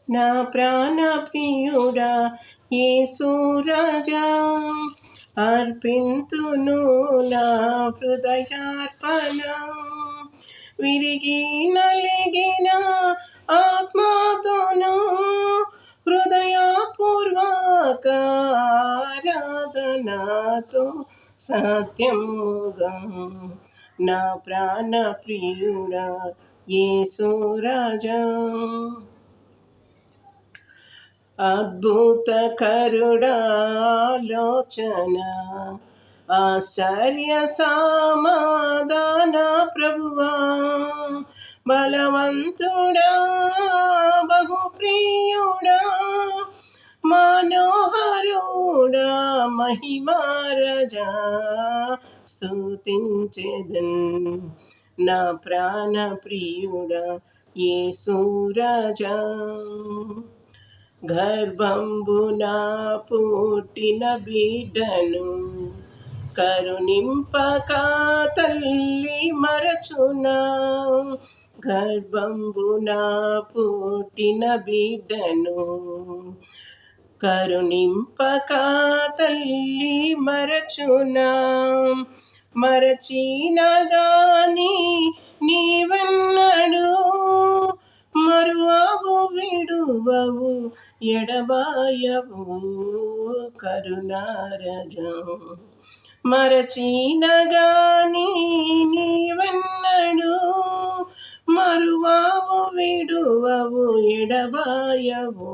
నా ప్రాణ ప్రియుడా యేసు రాజా, అర్పింతును నా హృదయార్పణ. విరిగి నలిగిన ఆత్మతోను హృదయపూర్వక ఆరాధనతో సత్యముగా నా ప్రాణ ప్రియుడా యేసు రాజా. అద్భుతకరుడాలోచన ఆశ్చర్య సమాధాన ప్రభువా, బలవంతుడా బహుప్రియుడా మనోహరుడా మహిమారజా, స్తుతించెదన్ నా ప్రాణ ప్రియుడా యేసు రాజా. గర్భంబున పుట్టిన బిడ్డను కరుణింపక తల్లి మరచునా, గర్భంబున పుట్టిన బిడ్డను కరుణింపక తల్లి మరచునా. మరచిన గాని నీవెన్నడు మరువవు విడువవు ఎడబాయవు కరుణారజా. మరచిన గాని నీవెన్నడు మరువవు విడువవు ఎడబాయవు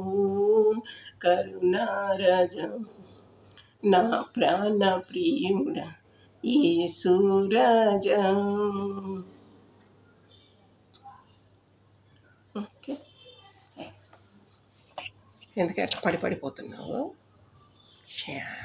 కరుణారజా. నా ప్రాణ ప్రియుడా యేసు రాజా. ఓకే, ఎందుకు అట్లా పడిపోతున్నావు?